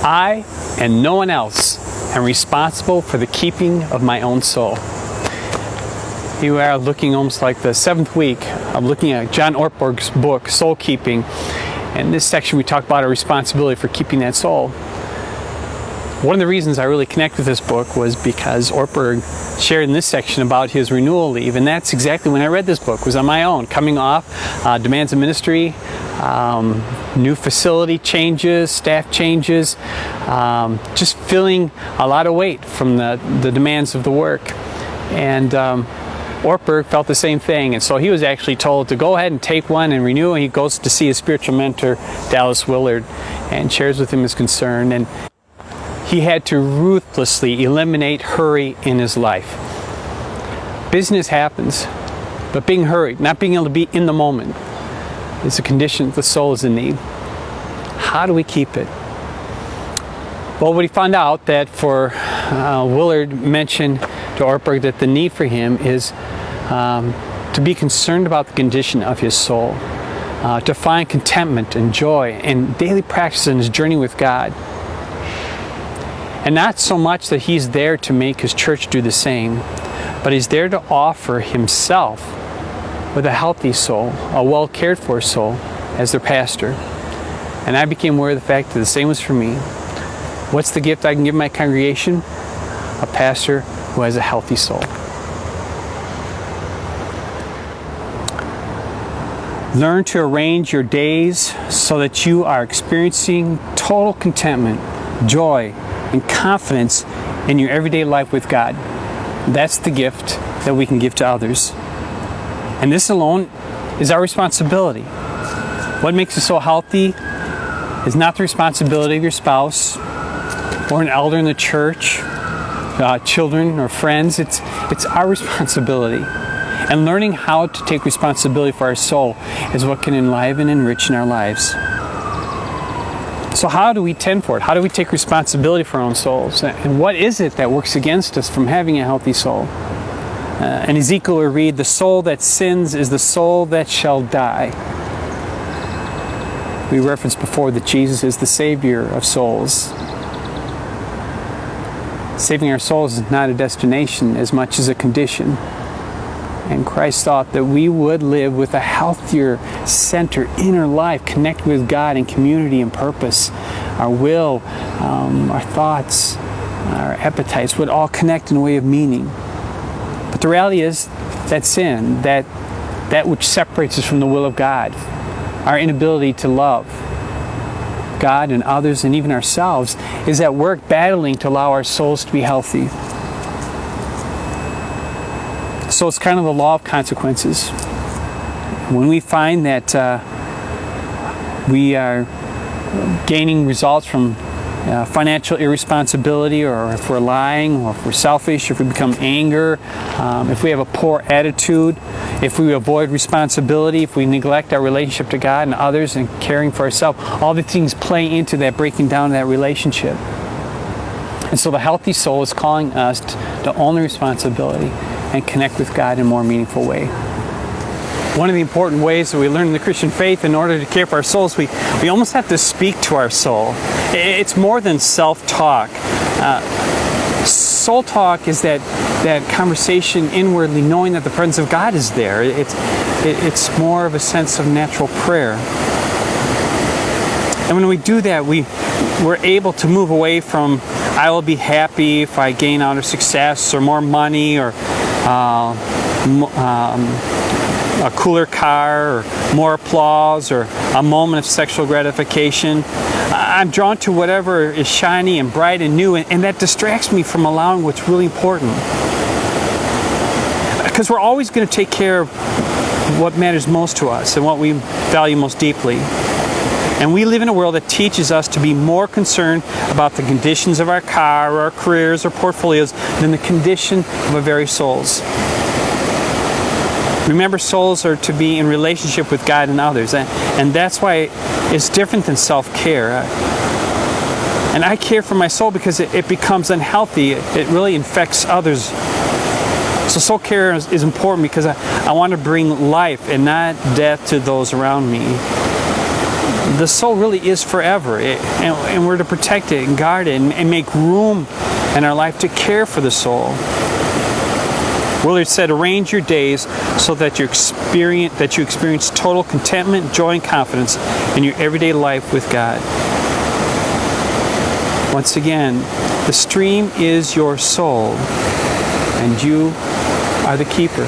I and no one else am responsible for the keeping of my own soul. Here we are looking almost like the 7th week of looking at John Ortberg's book, Soul Keeping. And in this section we talk about our responsibility for keeping that soul. One of the reasons I really connect with this book was because Ortberg shared in this section about his renewal leave, and that's exactly when I read this book. It was on my own, coming off demands of ministry, new facility changes, staff changes, just feeling a lot of weight from the demands of the work. And Ortberg felt the same thing, and so he was actually told to go ahead and take one and renew, and he goes to see his spiritual mentor, Dallas Willard, and shares with him his concern. And he had to ruthlessly eliminate hurry in his life. Business happens, but being hurried, not being able to be in the moment, is a condition the soul is in need. How do we keep it? Well, what he found out that for Willard mentioned to Ortberg that the need for him is to be concerned about the condition of his soul, to find contentment and joy and daily practice in his journey with God. And not so much that he's there to make his church do the same, but he's there to offer himself with a healthy soul, a well cared for soul, as their pastor. And I became aware of the fact that the same was for me. What's the gift I can give my congregation? A pastor who has a healthy soul. Learn to arrange your days so that you are experiencing total contentment, joy, and confidence in your everyday life with God. That's the gift that we can give to others. And this alone is our responsibility. What makes us so healthy is not the responsibility of your spouse or an elder in the church, children or friends. It's our responsibility. And learning how to take responsibility for our soul is what can enliven and enrich in our lives. So how do we tend for it? How do we take responsibility for our own souls? And what is it that works against us from having a healthy soul? In Ezekiel we read, "The soul that sins is the soul that shall die." We referenced before that Jesus is the Savior of souls. Saving our souls is not a destination as much as a condition. And Christ thought that we would live with a healthier center, inner life, connected with God in community and purpose. Our will, our thoughts, our appetites would all connect in a way of meaning. But the reality is that sin, that which separates us from the will of God, our inability to love God and others and even ourselves, is at work battling to allow our souls to be healthy. So it's kind of the law of consequences. When we find that we are gaining results from financial irresponsibility, or if we're lying, or if we're selfish, if we become anger, if we have a poor attitude, if we avoid responsibility, if we neglect our relationship to God and others and caring for ourselves, all the things play into that breaking down of that relationship. And so the healthy soul is calling us to own the responsibility and connect with God in a more meaningful way. One of the important ways that we learn in the Christian faith in order to care for our souls, we almost have to speak to our soul. It's more than self-talk. Soul talk is that conversation inwardly, knowing that the presence of God is there. It's more of a sense of natural prayer. And when we do that, we're able to move away from, I will be happy if I gain outer success or more money or a cooler car or more applause or a moment of sexual gratification. I'm drawn to whatever is shiny and bright and new, and that distracts me from allowing what's really important. Because we're always going to take care of what matters most to us and what we value most deeply. And we live in a world that teaches us to be more concerned about the conditions of our car or our careers or portfolios than the condition of our very souls. Remember, souls are to be in relationship with God and others, and that's why it's different than self-care. And I care for my soul because it becomes unhealthy. It really infects others. So soul care is important because I want to bring life and not death to those around me. the soul really is forever, and we're to protect it and guard it and make room in our life to care for the soul. Willard said, arrange your days so that you experience total contentment, joy, and confidence in your everyday life with God. Once again, the stream is your soul, and you are the keeper.